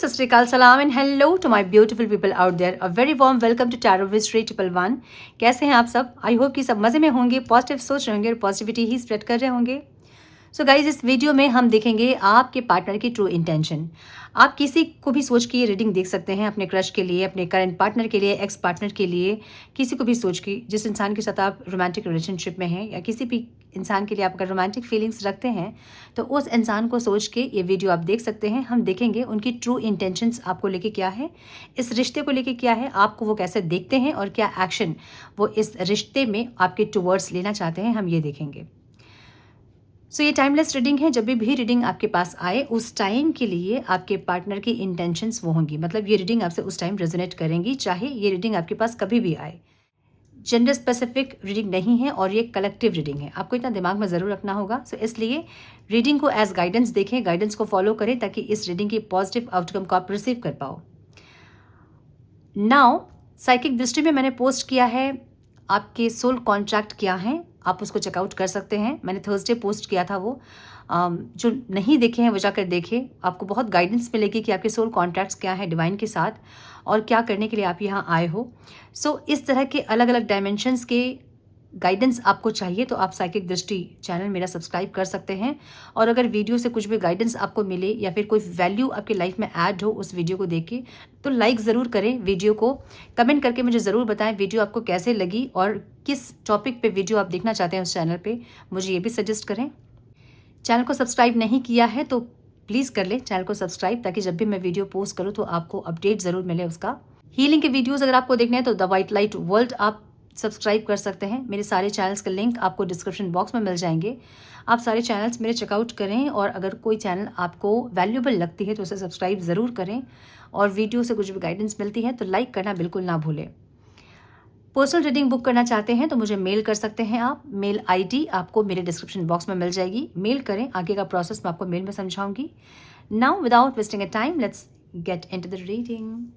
सत श्री अकाल, सलाम and hello to my beautiful people out there. A very warm welcome to tarot with Shri 111। कैसे हैं आप सब? आई होप कि सब मज़े में होंगे, पॉजिटिव सोच रहे होंगे और पॉजिटिविटी ही स्प्रेड कर रहे होंगे। सो गाइज, इस वीडियो में हम देखेंगे आपके पार्टनर की ट्रू इंटेंशन। आप किसी को भी सोच के ये रीडिंग देख सकते हैं, अपने क्रश के लिए, अपने करंट पार्टनर के लिए, एक्स पार्टनर के लिए, किसी को भी सोच के, जिस इंसान के साथ आप रोमांटिक रिलेशनशिप में हैं या किसी भी इंसान के लिए आप अगर रोमांटिक फीलिंग्स रखते हैं तो उस इंसान को सोच के ये वीडियो आप देख सकते हैं। हम देखेंगे उनकी ट्रू इंटेंशंस आपको लेके क्या है, इस रिश्ते को लेके क्या है, आपको वो कैसे देखते हैं और क्या एक्शन वो इस रिश्ते में आपके टुवर्ड्स लेना चाहते हैं, हम ये देखेंगे। सो ये टाइमलेस रीडिंग है। जब भी रीडिंग आपके पास आए उस टाइम के लिए आपके पार्टनर की इंटेंशंस वो होंगी, मतलब ये रीडिंग आपसे उस टाइम रेजोनेट करेंगी, चाहे ये रीडिंग आपके पास कभी भी आए। जेंडर स्पेसिफिक रीडिंग नहीं है और ये कलेक्टिव रीडिंग है, आपको इतना दिमाग में ज़रूर रखना होगा। सो इसलिए रीडिंग को एज गाइडेंस देखें, गाइडेंस को फॉलो करें ताकि इस रीडिंग की पॉजिटिव आउटकम को आप रिसीव कर पाओ। नाउ साइकिक दृष्टि में मैंने पोस्ट किया है आपके सोल कॉन्ट्रैक्ट क्या हैं, आप उसको चेकआउट कर सकते हैं। मैंने थर्सडे पोस्ट किया था वो। जो नहीं देखे हैं वो जाकर देखें, आपको बहुत गाइडेंस मिलेगी कि आपके सोल कॉन्ट्रैक्ट्स क्या हैं डिवाइन के साथ और क्या करने के लिए आप यहाँ आए हो। सो इस तरह के अलग अलग डायमेंशंस के गाइडेंस आपको चाहिए तो आप साइकिक दृष्टि चैनल मेरा सब्सक्राइब कर सकते हैं। और अगर वीडियो से कुछ भी गाइडेंस आपको मिले या फिर कोई वैल्यू आपकी लाइफ में ऐड हो उस वीडियो को देख के, तो लाइक ज़रूर करें वीडियो को, कमेंट करके मुझे ज़रूर बताएं वीडियो आपको कैसे लगी और किस टॉपिक पे वीडियो आप देखना चाहते हैं उस चैनल पे, मुझे ये भी सजेस्ट करें। चैनल को सब्सक्राइब नहीं किया है तो प्लीज़ कर लें चैनल को सब्सक्राइब, ताकि जब भी मैं वीडियो पोस्ट करूँ तो आपको अपडेट ज़रूर मिले उसका। हीलिंग के वीडियोज़ अगर आपको देखने हैं तो द वाइट लाइट वर्ल्ड आप सब्सक्राइब कर सकते हैं। मेरे सारे चैनल्स का लिंक आपको डिस्क्रिप्शन बॉक्स में मिल जाएंगे। आप सारे चैनल्स मेरे चेकआउट करें और अगर कोई चैनल आपको वैल्यूएबल लगती है तो उसे सब्सक्राइब ज़रूर करें और वीडियो से कुछ भी गाइडेंस मिलती है तो लाइक करना बिल्कुल ना भूलें। पर्सनल रीडिंग बुक करना चाहते हैं तो मुझे मेल कर सकते हैं आप। मेल आईडी आपको मेरे डिस्क्रिप्शन बॉक्स में मिल जाएगी, मेल करें। आगे का प्रोसेस मैं आपको मेल में समझाऊंगी। Now without wasting a time let's get into the reading.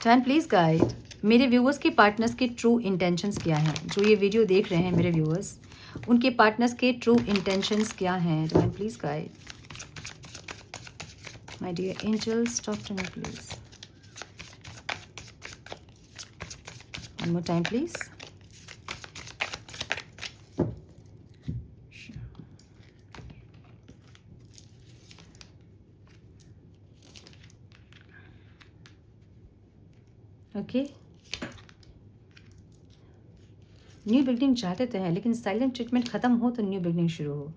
And please guide मेरे व्यूअर्स के पार्टनर्स के ट्रू इंटेंशंस क्या हैं, जो ये वीडियो देख रहे हैं मेरे व्यूअर्स, उनके पार्टनर्स के ट्रू इंटेंशंस क्या हैं। And please guide my dear angels, talk to me please. One more time please. Okay, new beginning चाहते तो हैं लेकिन साइलेंट ट्रीटमेंट खत्म हो तो न्यू बिगनिंग शुरू हो।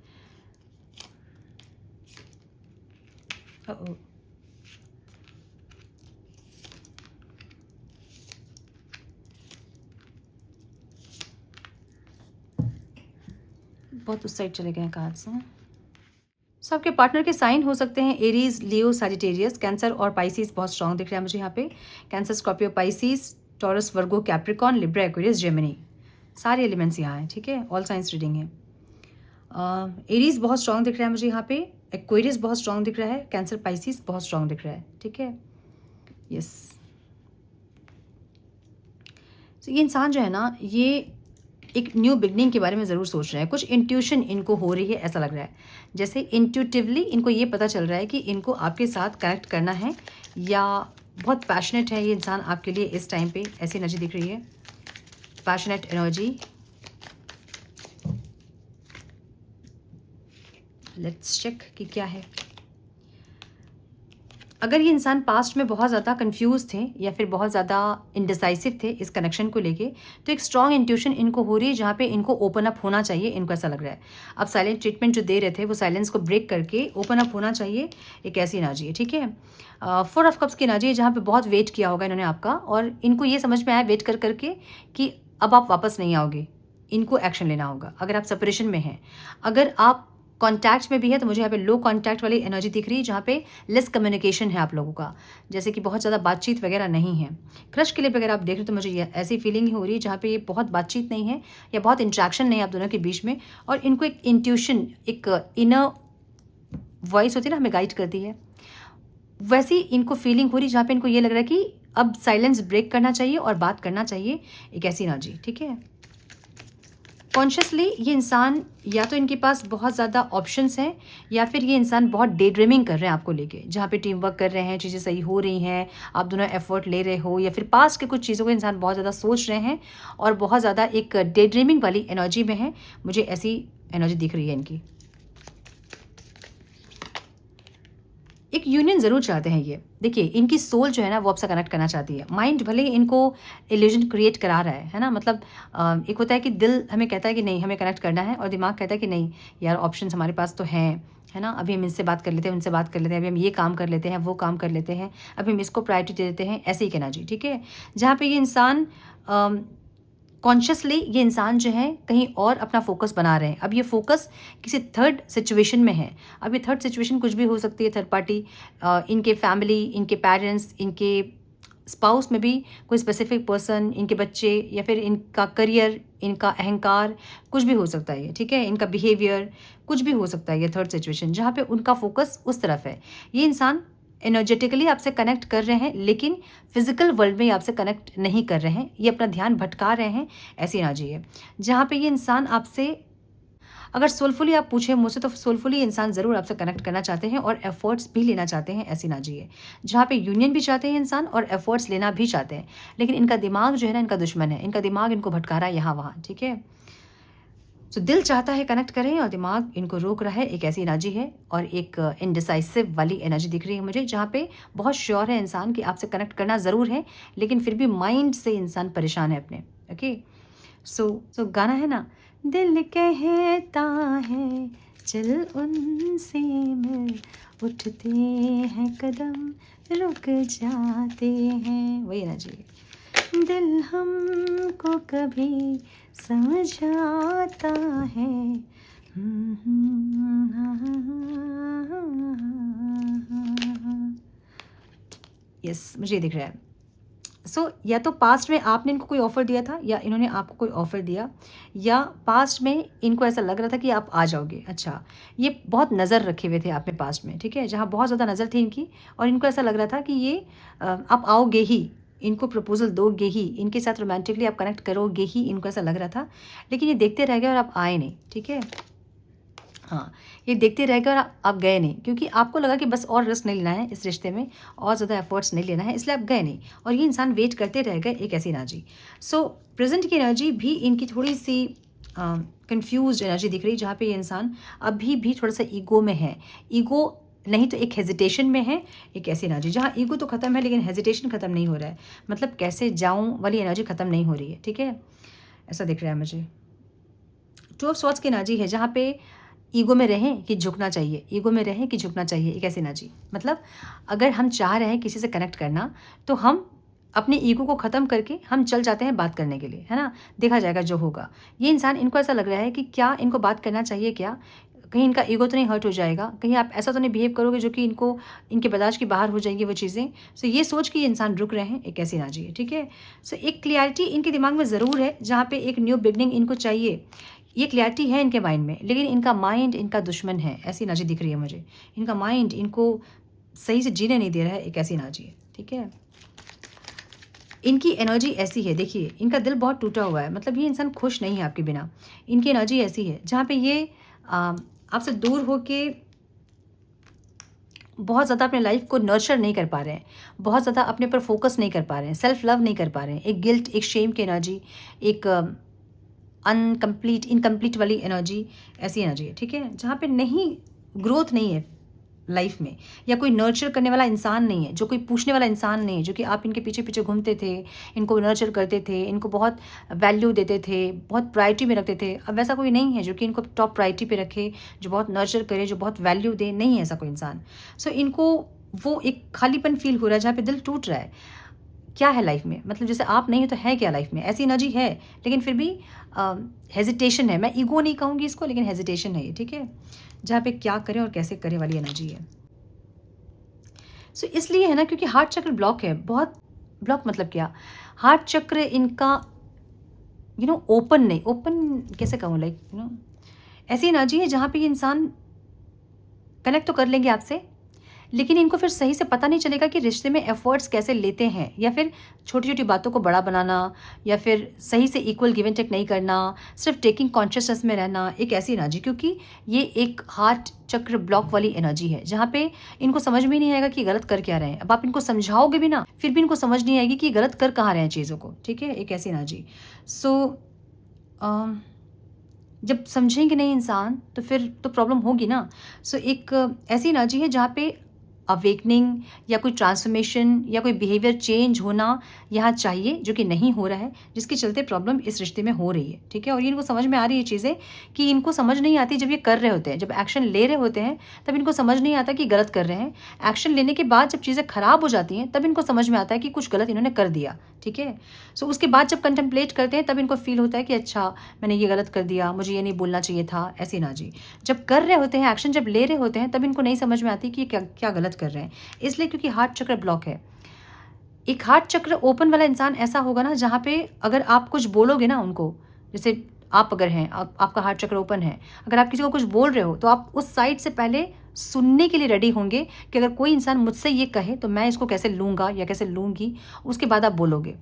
बहुत उस साइड चले गए कार्ड्स हैं। सो आपके पार्टनर के साइन हो सकते हैं एरीज, लियो, सैजिटेरियस, कैंसर और पाइसिस बहुत स्ट्रॉन्ग दिख रहा है मुझे यहाँ पे। कैंसर, स्कॉर्पियो, पाइसिस, टॉरस, वर्गो, कैप्रिकॉन, लिब्रा, एक्वेरियस, जेमिनी, सारे एलिमेंट्स यहाँ हैं। ठीक है, ऑल साइंस रीडिंग है। एरीज बहुत स्ट्रॉन्ग दिख रहा है मुझे यहाँ पे, एक्वेरियस बहुत स्ट्रॉन्ग दिख रहा है, कैंसर, पाइसिस बहुत स्ट्रॉन्ग दिख रहा है। ठीक है, यस। तो ये इंसान जो है ना, ये एक न्यू बिगनिंग के बारे में ज़रूर सोच रहे हैं। कुछ इंट्यूशन इनको हो रही है, ऐसा लग रहा है जैसे इंट्यूटिवली इनको ये पता चल रहा है कि इनको आपके साथ कनेक्ट करना है या बहुत पैशनेट है ये इंसान आपके लिए इस टाइम पे, ऐसी एनर्जी दिख रही है, पैशनेट एनर्जी। लेट्स चेक कि क्या है। अगर ये इंसान पास्ट में बहुत ज़्यादा कंफ्यूज थे या फिर बहुत ज़्यादा इंडिसाइसिव थे इस कनेक्शन को लेके, तो एक स्ट्रॉन्ग इंट्यूशन इनको हो रही है जहाँ पे इनको ओपन अप होना चाहिए, इनको ऐसा लग रहा है। अब साइलेंट ट्रीटमेंट जो दे रहे थे वो साइलेंस को ब्रेक करके ओपन अप होना चाहिए, एक ऐसी एनर्जी है। ठीक है, 4 ऑफ कप्स की एनर्जी है जहाँ पे बहुत वेट किया होगा इन्होंने आपका और इनको ये समझ में आया वेट कर करके कि अब आप वापस नहीं आओगे, इनको एक्शन लेना होगा। अगर आप सेपरेशन में हैं, अगर आप कॉन्टैक्ट में भी है तो मुझे यहाँ पे लो कॉन्टैक्ट वाली एनर्जी दिख रही है जहाँ पे लेस कम्युनिकेशन है आप लोगों का, जैसे कि बहुत ज़्यादा बातचीत वगैरह नहीं है। क्रश के लिए अगर आप देख रहे हो तो मुझे ये ऐसी फीलिंग ही हो रही है जहाँ पे ये बहुत बातचीत नहीं है या बहुत इंट्रैक्शन नहीं है आप दोनों के बीच में, और इनको एक इंट्यूशन, एक इनर वॉइस होती है ना, हमें गाइड करती है, वैसी इनको फीलिंग हो रही है जहाँ पे इनको ये लग रहा है कि अब साइलेंस ब्रेक करना चाहिए और बात करना चाहिए, एक ऐसी एनर्जी। ठीक है, कॉन्शियसली ये इंसान, या तो इनके पास बहुत ज़्यादा ऑप्शंस हैं, या फिर ये इंसान बहुत डे ड्रीमिंग कर रहे हैं आपको लेके, जहाँ पे टीम वर्क कर रहे हैं, चीज़ें सही हो रही हैं, आप दोनों एफर्ट ले रहे हो, या फिर पास्ट के कुछ चीज़ों को इंसान बहुत ज़्यादा सोच रहे हैं और बहुत ज़्यादा एक डे ड्रीमिंग वाली एनर्जी में है। मुझे ऐसी एनर्जी दिख रही है इनकी। एक यूनियन ज़रूर चाहते हैं ये। देखिए, इनकी सोल जो है ना वो आपसे कनेक्ट करना चाहती है। माइंड भले ही इनको इल्यूजन क्रिएट करा रहा है ना, मतलब एक होता है कि दिल हमें कहता है कि नहीं हमें कनेक्ट करना है, और दिमाग कहता है कि नहीं यार ऑप्शंस हमारे पास तो हैं, है ना, अभी हम इनसे बात कर लेते हैं, उनसे बात कर लेते हैं, अभी हम ये काम कर लेते हैं, वो काम कर लेते हैं, अभी हम इसको प्रायोरिटी दे देते हैं, ऐसे ही कहना जी, ठीक है। जहाँ पे ये इंसान कॉन्शियसली ये इंसान जो है कहीं और अपना फोकस बना रहे हैं। अब ये फोकस किसी थर्ड सिचुएशन में है। अब ये थर्ड सिचुएशन कुछ भी हो सकती है, थर्ड पार्टी, इनके फैमिली, इनके पेरेंट्स, इनके स्पाउस में भी कोई स्पेसिफिक पर्सन, इनके बच्चे, या फिर इनका करियर, इनका अहंकार, कुछ भी हो सकता है, ठीक है, इनका बिहेवियर, कुछ भी हो सकता है। ये थर्ड सिचुएशन जहाँ पे उनका फोकस उस तरफ है। ये इंसान एनर्जेटिकली आपसे कनेक्ट कर रहे हैं, लेकिन फिजिकल वर्ल्ड में ये आपसे कनेक्ट नहीं कर रहे हैं, ये अपना ध्यान भटका रहे हैं, ऐसी एनर्जी है। जहाँ पे ये इंसान आपसे, अगर सोलफुली आप पूछें मुझसे, तो सोलफुली इंसान ज़रूर आपसे कनेक्ट करना चाहते हैं और एफर्ट्स भी लेना चाहते हैं, ऐसी एनर्जी है। जहाँ पे यूनियन भी चाहते हैं इंसान और एफर्ट्स लेना भी चाहते हैं, लेकिन इनका दिमाग जो है ना इनका दुश्मन है। इनका दिमाग इनको भटका रहा है यहाँ वहाँ, ठीक है। तो दिल चाहता है कनेक्ट करें और दिमाग इनको रोक रहा है, एक ऐसी एनर्जी है। और एक इनडिसाइसिव वाली एनर्जी दिख रही है मुझे, जहाँ पे बहुत श्योर है इंसान कि आपसे कनेक्ट करना ज़रूर है, लेकिन फिर भी माइंड से इंसान परेशान है अपने। ओके, सो गाना है ना, दिल कहता है चल उनसे मिल, उठते हैं कदम रुक जाते हैं, वही एनर्जी। दिल हमको कभी समझाता है, यस मुझे दिख रहा है। सो या तो पास्ट में आपने इनको कोई ऑफ़र दिया था, या इन्होंने आपको कोई ऑफ़र दिया, या पास्ट में इनको ऐसा लग रहा था कि आप आ जाओगे। अच्छा, ये बहुत नज़र रखे हुए थे आप में पास्ट में, ठीक है, जहाँ बहुत ज़्यादा नज़र थी इनकी, और इनको ऐसा लग रहा था कि ये आप आओगे ही, इनको प्रपोजल दोगे ही, इनके साथ रोमांटिकली आप कनेक्ट करोगे ही, इनको ऐसा लग रहा था। लेकिन ये देखते रह गए और आप आए नहीं, ठीक है। हाँ, ये देखते रह गए और आप गए नहीं, क्योंकि आपको लगा कि बस और रिस्क नहीं लेना है इस रिश्ते में, और ज़्यादा एफर्ट्स नहीं लेना है, इसलिए आप गए नहीं, और ये इंसान वेट करते रह गए, एक ऐसी एनर्जी। सो प्रेजेंट की एनर्जी भी इनकी थोड़ी सी कंफ्यूज एनर्जी दिख रही, जहाँ पे ये इंसान अभी भी थोड़ा सा ईगो में है। ईगो नहीं तो एक हेजिटेशन में है, एक ऐसी एनर्जी जहाँ ईगो तो ख़त्म है लेकिन हेजिटेशन ख़त्म नहीं हो रहा है, मतलब कैसे जाऊँ वाली एनर्जी ख़त्म नहीं हो रही है, ठीक है, ऐसा दिख रहा है मुझे। टू ऑफ स्वॉर्ड्स की एनर्जी है, जहाँ पे ईगो में रहें कि झुकना चाहिए, ईगो में रहें कि झुकना चाहिए, एक ऐसी एनर्जी। मतलब अगर हम चाह रहे हैं किसी से कनेक्ट करना, तो हम अपने ईगो को ख़त्म करके हम चल जाते हैं बात करने के लिए, है ना, देखा जाएगा जो होगा। ये इंसान, इनको ऐसा लग रहा है कि क्या इनको बात करना चाहिए, क्या कहीं इनका ईगो तो नहीं हर्ट हो जाएगा, कहीं आप ऐसा तो नहीं बिहेव करोगे जो कि इनको, इनके बर्दाश्त की बाहर हो जाएंगी वो चीज़ें। सो ये सोच के ये इंसान रुक रहे हैं, एक ऐसी एनर्जी है, ठीक है। सो एक क्लियरिटी इनके दिमाग में ज़रूर है, जहाँ पे एक न्यू बिगनिंग इनको चाहिए, ये क्लियरिटी है इनके माइंड में, लेकिन इनका माइंड इनका दुश्मन है, ऐसी एनर्जी दिख रही है मुझे। इनका माइंड इनको सही से जीने नहीं दे रहा है, एक ऐसी एनर्जी है, ठीक है। इनकी एनर्जी ऐसी है, देखिए इनका दिल बहुत टूटा हुआ है, मतलब ये इंसान खुश नहीं है आपके बिना। इनकी एनर्जी ऐसी है जहाँ पे ये आपसे दूर होके बहुत ज़्यादा अपने लाइफ को नर्चर नहीं कर पा रहे हैं, बहुत ज़्यादा अपने पर फोकस नहीं कर पा रहे हैं, सेल्फ लव नहीं कर पा रहे हैं। एक गिल्ट, एक शेम की एनर्जी, एक इनकम्प्लीट वाली एनर्जी, ऐसी एनर्जी है, ठीक है, जहाँ पे नहीं, ग्रोथ नहीं है लाइफ में, या कोई नर्चर करने वाला इंसान नहीं है, जो कोई पूछने वाला इंसान नहीं है, जो कि आप इनके पीछे पीछे घूमते थे, इनको नर्चर करते थे, इनको बहुत वैल्यू देते थे, बहुत प्रायोरिटी में रखते थे। अब वैसा कोई नहीं है जो कि इनको टॉप प्रायोरिटी पे रखे, जो बहुत नर्चर करे, जो बहुत वैल्यू दे, नहीं है ऐसा कोई इंसान। सो इनको वो एक खालीपन फील हो रहा है, जहाँ पे दिल टूट रहा है। क्या है लाइफ में, मतलब जैसे आप नहीं हो तो है क्या लाइफ में, ऐसी एनर्जी है, लेकिन फिर भी हेजिटेशन है। मैं ईगो नहीं कहूँगी इसको, लेकिन हेजिटेशन है ये, ठीक है, जहाँ पे क्या करें और कैसे करें वाली एनर्जी है। सो इसलिए है ना, क्योंकि हार्ट चक्र ब्लॉक है, बहुत ब्लॉक, मतलब क्या, हार्ट चक्र इनका ओपन नहीं, ओपन कैसे कहूँ, ऐसी एनर्जी है जहाँ पे ये इंसान कनेक्ट तो कर लेंगे आपसे, लेकिन इनको फिर सही से पता नहीं चलेगा कि रिश्ते में एफर्ट्स कैसे लेते हैं, या फिर छोटी छोटी बातों को बड़ा बनाना, या फिर सही से इक्वल गिव एंड टेक नहीं करना, सिर्फ टेकिंग कॉन्शियसनेस में रहना। एक ऐसी एनर्जी, क्योंकि ये एक हार्ट चक्र ब्लॉक वाली एनर्जी है जहाँ पे इनको समझ में नहीं आएगा कि गलत कर क्या रहे हैं। अब आप इनको समझाओगे भी ना, फिर भी इनको समझ नहीं आएगी कि गलत कर कहाँ रहे हैं चीज़ों को। ठीक है, एक ऐसी एनर्जी। सो जब समझेंगे नहीं इंसान तो फिर तो प्रॉब्लम होगी ना। सो एक ऐसी एनर्जी है जहाँ पे अवेकनिंग या कोई ट्रांसफॉर्मेशन या कोई बिहेवियर चेंज होना यहाँ चाहिए, जो कि नहीं हो रहा है, जिसके चलते प्रॉब्लम इस रिश्ते में हो रही है। ठीक है, और ये इनको समझ में आ रही है चीज़ें कि इनको समझ नहीं आती जब ये कर रहे होते हैं, जब एक्शन ले रहे होते हैं तब इनको समझ नहीं आता कि गलत कर रहे हैं। एक्शन लेने के बाद जब चीज़ें ख़राब हो जाती हैं तब इनको समझ में आता है कि कुछ गलत इन्होंने कर दिया। ठीक है, सो उसके बाद जब कंटेम्पलेट करते हैं तब इनको फील होता है कि अच्छा मैंने ये गलत कर दिया, मुझे ये नहीं बोलना चाहिए था, ऐसी ना जी। जब कर रहे होते हैं, एक्शन जब ले रहे होते हैं, तब इनको नहीं समझ में आती कि ये क्या क्या गलत कर रहे हैं। इसलिए क्योंकि हार्ट चक्र ब्लॉक है। एक हार्ट चक्र ओपन वाला इंसान ऐसा होगा ना जहाँ पे अगर आप कुछ बोलोगे ना उनको, जैसे आप अगर हैं, आपका हार्ट चक्र ओपन है, अगर आप किसी को कुछ बोल रहे हो तो आप उस साइड से पहले सुनने के लिए रेडी होंगे कि अगर कोई इंसान मुझसे ये कहे तो मैं इसको कैसे लूँगा या कैसे लूँगी, उसके बाद आप बोलोगे।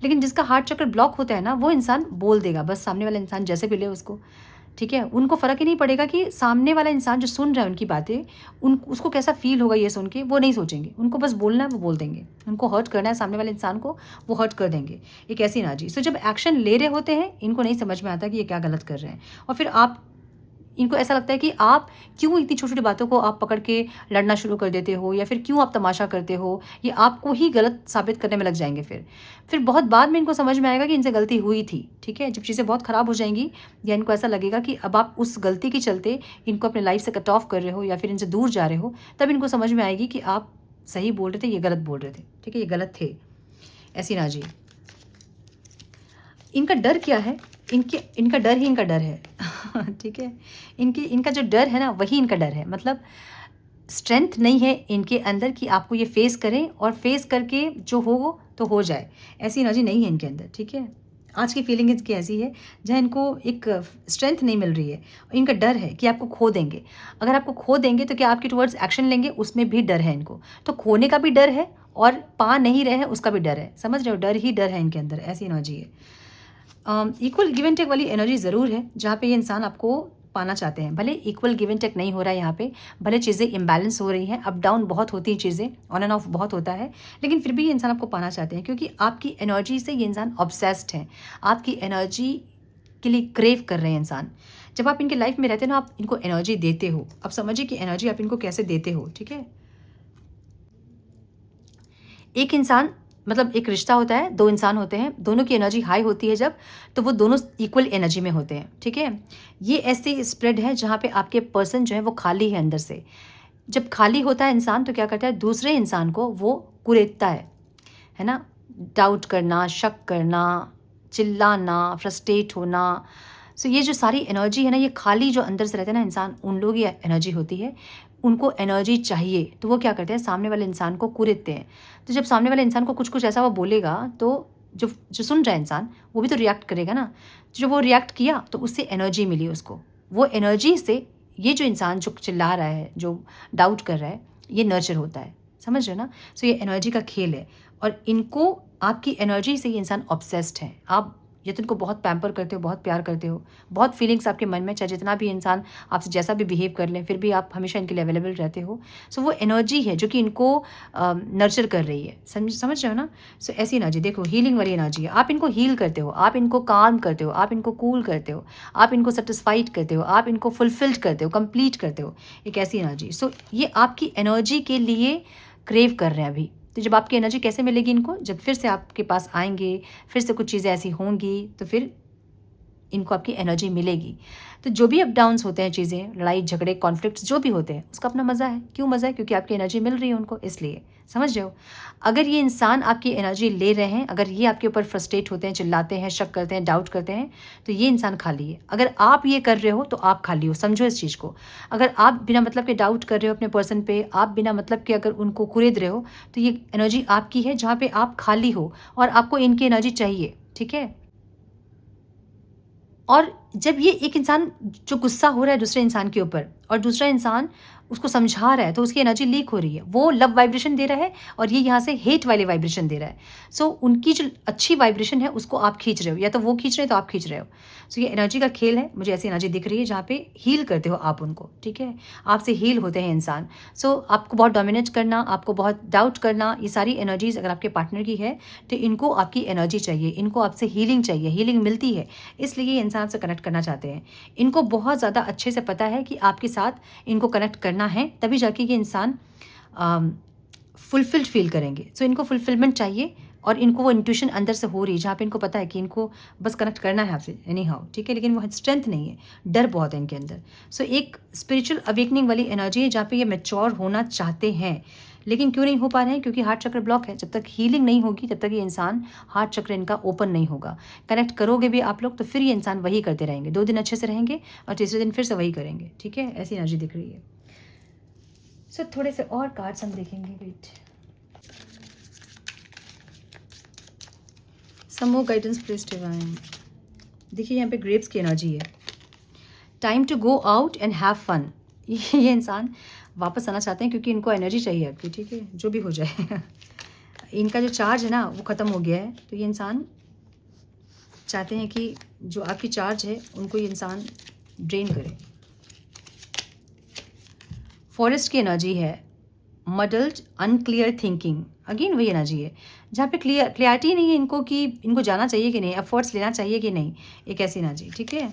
लेकिन जिसका हार्ट चक्र ब्लॉक होता है ना, वो इंसान बोल देगा, बस सामने वाला इंसान जैसे भी ले उसको। ठीक है, उनको फ़र्क ही नहीं पड़ेगा कि सामने वाला इंसान जो सुन रहा है उनकी बातें, उसको कैसा फील होगा ये सुन के, वो नहीं सोचेंगे। उनको बस बोलना है, वो बोल देंगे। उनको हर्ट करना है सामने वाले इंसान को, वो हर्ट कर देंगे। एक ऐसी एनर्जी। सो जब एक्शन ले रहे होते हैं इनको नहीं समझ में आता कि ये क्या गलत कर रहे हैं, और फिर इनको ऐसा लगता है कि आप क्यों इतनी छोटी छोटी बातों को आप पकड़ के लड़ना शुरू कर देते हो, या फिर क्यों आप तमाशा करते हो, ये आपको ही गलत साबित करने में लग जाएंगे। फिर बहुत बाद में इनको समझ में आएगा कि इनसे गलती हुई थी। ठीक है, जब चीज़ें बहुत ख़राब हो जाएंगी या इनको ऐसा लगेगा कि अब आप उस गलती के चलते इनको अपने लाइफ से कट ऑफ कर रहे हो या फिर इनसे दूर जा रहे हो, तब इनको समझ में आएगी कि आप सही बोल रहे थे, ये गलत बोल रहे थे। ठीक है, ये गलत थे। ऐसी ना जी। इनका डर क्या है? इनका डर ही इनका डर है। ठीक है, इनका जो डर है ना, वही इनका डर है। मतलब स्ट्रेंथ नहीं है इनके अंदर कि आपको ये फेस करें और फेस करके जो हो तो हो जाए, ऐसी एनर्जी नहीं है इनके अंदर। ठीक है, आज की फीलिंग इनकी ऐसी है जहाँ इनको एक स्ट्रेंथ नहीं मिल रही है। इनका डर है कि आपको खो देंगे। अगर आपको खो देंगे तो क्या आपके टुवर्ड्स एक्शन लेंगे, उसमें भी डर है इनको। तो खोने का भी डर है और पा नहीं रहे हैं उसका भी डर है। समझ रहे हो, डर ही डर है इनके अंदर, ऐसी एनर्जी है। इक्वल गिव एंड टेक वाली एनर्जी ज़रूर है जहाँ पे ये इंसान आपको पाना चाहते हैं। भले इक्वल गिव एंड टेक नहीं हो रहा है यहाँ पे, भले चीज़ें इम्बैलेंस हो रही हैं, अप डाउन बहुत होती हैं चीज़ें, ऑन एंड ऑफ बहुत होता है, लेकिन फिर भी ये इंसान आपको पाना चाहते हैं क्योंकि आपकी एनर्जी से ये इंसान ऑब्सेस्ड है। आपकी एनर्जी के लिए क्रेव कर रहे हैं इंसान। जब आप इनके लाइफ में रहते हो ना, आप इनको एनर्जी देते हो। अब समझिए कि एनर्जी आप इनको कैसे देते हो। ठीक है, एक इंसान, मतलब एक रिश्ता होता है, दो इंसान होते हैं, दोनों की एनर्जी हाई होती है जब, तो वो दोनों इक्वल एनर्जी में होते हैं। ठीक है, ये ऐसे स्प्रेड है जहाँ पे आपके पर्सन जो है वो खाली है अंदर से। जब खाली होता है इंसान तो क्या करता है, दूसरे इंसान को वो कुरेदता है ना, डाउट करना, शक करना, चिल्लाना, फ्रस्ट्रेट होना। सो ये जो सारी एनर्जी है ना, ये खाली जो अंदर से रहते हैं ना इंसान, उन लोग ये एनर्जी होती है। उनको एनर्जी चाहिए तो वो क्या करते हैं, सामने वाले इंसान को कुरेदते हैं। तो जब सामने वाले इंसान को कुछ कुछ ऐसा वो बोलेगा तो जो सुन रहा है इंसान वो भी तो रिएक्ट करेगा ना। जो वो रिएक्ट किया तो उससे एनर्जी मिली उसको। वो एनर्जी से ये जो इंसान जो चिल्ला रहा है, जो डाउट कर रहा है, ये नर्चर होता है। समझ रहे हो ना। सो ये एनर्जी का खेल है और इनको आपकी एनर्जी से ये इंसान ऑब्सेस्ड है। आप या तो इनको बहुत पैम्पर करते हो, बहुत प्यार करते हो, बहुत फीलिंग्स आपके मन में, चाहे जितना भी इंसान आपसे जैसा भी बिहेव कर लें, फिर भी आप हमेशा इनके लिए अवेलेबल रहते हो। सो वो एनर्जी है जो कि इनको नर्चर कर रही है। समझ रहे हो ना। सो ऐसी एनर्जी देखो, हीलिंग वाली एनर्जी है। आप इनको हील करते हो, आप इनको काम करते हो, आप इनको कूल करते हो, आप इनको सेटिस्फाइड करते हो, आप इनको फुलफिल्ड करते हो, कंप्लीट करते हो। एक ऐसी एनर्जी। सो ये आपकी एनर्जी के लिए क्रेव कर रहे हैं अभी। तो जब आपकी एनर्जी कैसे मिलेगी इनको, जब फिर से आपके पास आएंगे, फिर से कुछ चीज़ें ऐसी होंगी तो फिर इनको आपकी एनर्जी मिलेगी। तो जो भी अप डाउन्स होते हैं, चीज़ें, लड़ाई झगड़े, कॉन्फ्लिक्ट्स जो भी होते हैं, उसका अपना मज़ा है। क्यों मज़ा है? क्योंकि आपकी एनर्जी मिल रही है उनको, इसलिए। समझ रहे हो। अगर ये इंसान आपकी एनर्जी ले रहे हैं, अगर ये आपके ऊपर फ्रस्ट्रेट होते हैं, चिल्लाते हैं, शक करते हैं, डाउट करते हैं, तो ये इंसान खाली है। अगर आप ये कर रहे हो तो आप खाली हो। समझो इस चीज़ को। अगर आप बिना मतलब के डाउट कर रहे हो अपने पर्सन पे, आप बिना मतलब के अगर उनको कुरेद रहे हो, तो ये एनर्जी आपकी है जहाँ पे आप खाली हो और आपको इनकी एनर्जी चाहिए। ठीक है। और जब ये एक इंसान जो गुस्सा हो रहा है दूसरे इंसान के ऊपर और दूसरा इंसान उसको समझा रहा है तो उसकी एनर्जी लीक हो रही है, वो लव वाइब्रेशन दे रहा है और ये यहाँ से हेट वाले वाइब्रेशन दे रहा है। सो उनकी जो अच्छी वाइब्रेशन है उसको आप खींच रहे हो, या तो वो खींच रहे हैं तो आप खींच रहे हो। सो ये एनर्जी का खेल है, मुझे ऐसी एनर्जी दिख रही है जहाँ पे हील करते हो आप उनको, ठीक है, आपसे हील होते हैं इंसान। सो आपको बहुत डोमिनेट करना, आपको बहुत डाउट करना, ये सारी एनर्जीज अगर आपके पार्टनर की है तो इनको आपकी एनर्जी चाहिए, इनको आपसे हीलिंग चाहिए, हीलिंग मिलती है इसलिए ये इंसान से कनेक्ट करना चाहते हैं। इनको बहुत ज़्यादा अच्छे से पता है कि आपके साथ इनको कनेक्ट करना है, तभी जाके ये इंसान फुलफिल्ड फील करेंगे। सो इनको फुलफिलमेंट चाहिए और इनको वो इंट्यूशन अंदर से हो रही है जहाँ पे इनको पता है कि इनको बस कनेक्ट करना है आपसे एनी हाउ, ठीक है, लेकिन वो स्ट्रेंथ नहीं है, डर बहुत है इनके अंदर। सो एक स्पिरिचुअल अवेकनिंग वाली एनर्जी है जहाँ पे ये मैच्योर होना चाहते हैं, लेकिन क्यों नहीं हो पा रहे हैं? क्योंकि हार्ट चक्र ब्लॉक है। जब तक हीलिंग नहीं होगी तब तक ये इंसान, हार्ट चक्र इनका ओपन नहीं होगा। कनेक्ट करोगे भी आप लोग तो फिर ये इंसान वही करते रहेंगे, 2 दिन अच्छे से रहेंगे और तीसरे दिन फिर से वही करेंगे, ठीक है, ऐसी एनर्जी दिख रही है। सो थोड़े से और कार्ड्स हम देखेंगे, wait, some more guidance please divine. देखिए यहाँ पे ग्रेप्स की एनर्जी है, time to go out and have fun. ये इंसान वापस आना चाहते हैं क्योंकि इनको एनर्जी चाहिए आपकी, ठीक है, जो भी हो जाए इनका जो चार्ज है ना वो ख़त्म हो गया है, तो ये इंसान चाहते हैं कि जो आपकी चार्ज है उनको ये इंसान ड्रेन करे। फॉरेस्ट की एनर्जी है, मडल्ड अनक्लियर थिंकिंग, अगेन वही एनर्जी है जहाँ पे क्लियरिटी नहीं है इनको कि इनको जाना चाहिए कि नहीं, एफर्ट्स लेना चाहिए कि नहीं, एक ऐसी एनर्जी, ठीक है।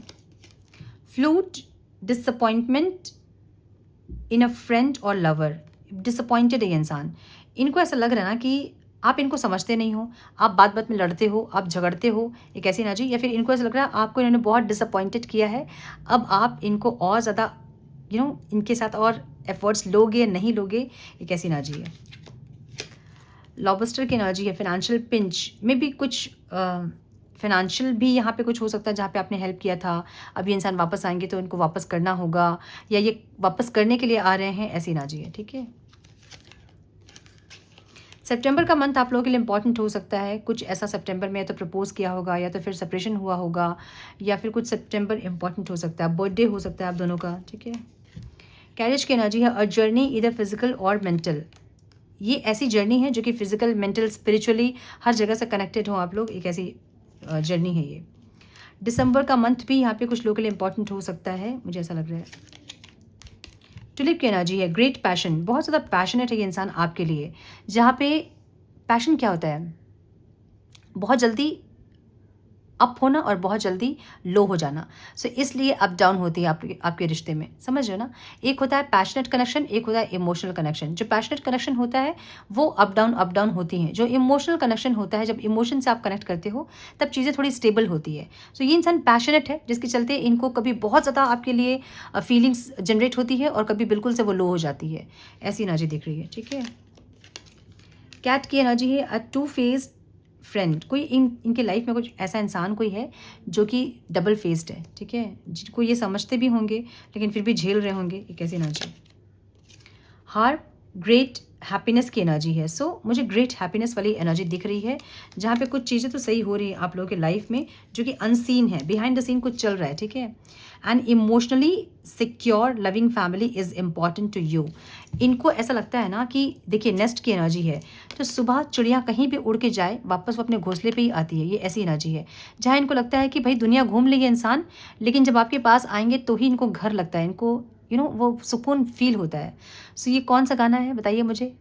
फ्लूट, डिसअपॉइंटमेंट इन अ फ्रेंड और लवर, डिसअपॉइंटेड है ये इंसान, इनको ऐसा लग रहा है ना कि आप इनको समझते नहीं हो, आप बात बात में लड़ते हो, आप झगड़ते हो, एक ऐसी एनर्जी, या फिर इनको ऐसा लग रहा है आपको इन्होंने बहुत डिसअपॉइंटेड किया है, अब आप इनको और ज़्यादा इनके साथ और एफर्ट्स लोगे या नहीं लोगे, एक ऐसी एनर्जी है। लॉबस्टर की एनर्जी है, फाइनेंशियल पिंच में भी कुछ फाइनेंशियल भी यहाँ पे कुछ हो सकता है जहाँ पे आपने हेल्प किया था, अभी इंसान वापस आएंगे तो इनको वापस करना होगा या ये वापस करने के लिए आ रहे हैं, ऐसी एनर्जी है, ठीक है। सितंबर का मंथ आप लोगों के लिए इंपॉर्टेंट हो सकता है, कुछ ऐसा सितंबर में या तो प्रपोज किया होगा या तो फिर सेपरेशन हुआ होगा या फिर कुछ सितंबर इंपॉर्टेंट हो सकता है, बर्थडे हो सकता है आप दोनों का, ठीक है। कैरेज की एनर्जी है, अ जर्नी इधर फिजिकल और मेंटल, ये ऐसी जर्नी है जो कि फिजिकल, मेंटल, स्पिरिचुअली हर जगह से कनेक्टेड हो आप लोग, एक ऐसी जर्नी है ये। दिसंबर का मंथ भी यहाँ पे कुछ लोगों के लिए इंपॉर्टेंट हो सकता है, मुझे ऐसा लग रहा है। टुलिप की एनर्जी है, ग्रेट पैशन, बहुत ज़्यादा पैशनेट है ये इंसान आपके लिए, जहाँ पे पैशन क्या होता है, बहुत जल्दी अप होना और बहुत जल्दी लो हो जाना। सो इसलिए अप डाउन होती है आपके रिश्ते में, समझ रहे हो ना। एक होता है पैशनेट कनेक्शन, एक होता है इमोशनल कनेक्शन। जो पैशनेट कनेक्शन होता है वो अप डाउन होती हैं। जो इमोशनल कनेक्शन होता है, जब इमोशन से आप कनेक्ट करते हो तब चीज़ें थोड़ी स्टेबल होती है। सो ये इंसान पैशनेट है, जिसके चलते इनको कभी बहुत ज़्यादा आपके लिए फीलिंग्स जनरेट होती है और कभी बिल्कुल से वो लो हो जाती है, ऐसी एनर्जी दिख रही है, ठीक है। कैट की एनर्जी है, अ टू फेस्ड फ्रेंड, कोई इनके लाइफ में कुछ ऐसा इंसान कोई है जो कि डबल फेस्ड है, ठीक है, जिनको ये समझते भी होंगे लेकिन फिर भी झेल रहे होंगे, एक ऐसी एनर्जी। हार्ट, ग्रेट हैप्पीनेस की एनर्जी है। सो मुझे ग्रेट हैप्पीनेस वाली एनर्जी दिख रही है जहाँ पे कुछ चीज़ें तो सही हो रही हैं आप लोगों के लाइफ में जो कि अनसीन है, बिहाइंड द सीन कुछ चल रहा है, ठीक है। And emotionally secure loving family is important to you. इनको ऐसा लगता है ना कि देखिए नेस्ट की एनर्जी है, तो सुबह चिड़िया कहीं भी उड़ के जाए वापस वो अपने घोंसले पे ही आती है, ये ऐसी एनर्जी है जहाँ इनको लगता है कि भाई दुनिया घूम ली है इंसान, लेकिन जब आपके पास आएंगे तो ही इनको घर लगता है, इनको वो सुकून फील होता है। सो ये कौन सा गाना है बताइए मुझे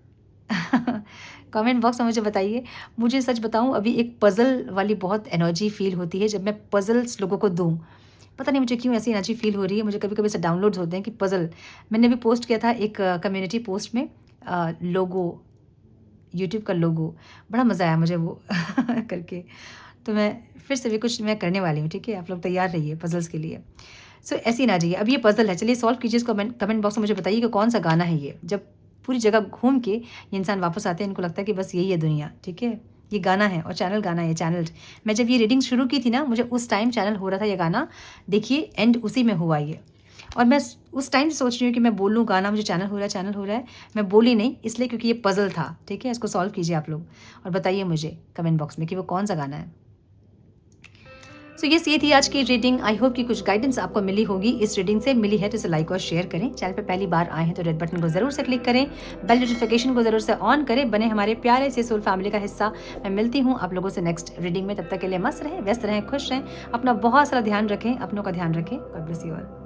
कमेंट बॉक्स में मुझे बताइए। मुझे सच बताऊं, अभी एक पज़ल वाली बहुत एनर्जी फील होती है जब मैं पज़ल्स लोगों को दूं, पता नहीं मुझे क्यों ऐसी एनर्जी फील हो रही है। मुझे कभी कभी ऐसे डाउनलोड्स होते हैं कि पज़ल, मैंने भी पोस्ट किया था एक कम्युनिटी पोस्ट में, लोगो, यूट्यूब का लोगो, बड़ा मज़ा आया मुझे वो करके, तो मैं फिर से भी कुछ मैं करने वाली हूँ, ठीक है, आप लोग तैयार रहिए पज़ल्स के लिए। सो ऐसी एनर्जी है। अब ये पज़ल है, चलिए सॉल्व कीजिए इसको, कमेंट बॉक्स में मुझे बताइए कि कौन सा गाना है ये। जब पूरी जगह घूम के ये इंसान वापस आते हैं, इनको लगता है कि बस यही है दुनिया, ठीक है। ये गाना है और चैनल गाना है, चैनल, मैं जब ये रीडिंग शुरू की थी ना, मुझे उस टाइम चैनल हो रहा था ये गाना, देखिए एंड उसी में हुआ ये, और मैं उस टाइम से सोच रही हूँ कि मैं बोलूँ गाना, मुझे चैनल हो रहा है, मैं बोली नहीं इसलिए क्योंकि ये पज़ल था, ठीक है। इसको सॉल्व कीजिए आप लोग और बताइए मुझे कमेंट बॉक्स में कि वो कौन सा गाना है। सो ये थी आज की रीडिंग। आई होप कि कुछ गाइडेंस आपको मिली होगी इस रीडिंग से। मिली है तो इसे लाइक और शेयर करें। चैनल पे पहली बार आए हैं तो रेड बटन को जरूर से क्लिक करें, बेल नोटिफिकेशन को जरूर से ऑन करें, बने हमारे प्यारे से सोल फैमिली का हिस्सा। मैं मिलती हूँ आप लोगों से नेक्स्ट रीडिंग में। तब तक के लिए मस्त रहें, व्यस्त रहें, खुश रहें, अपना बहुत सारा ध्यान रखें, अपनों का ध्यान रखें। God bless you all.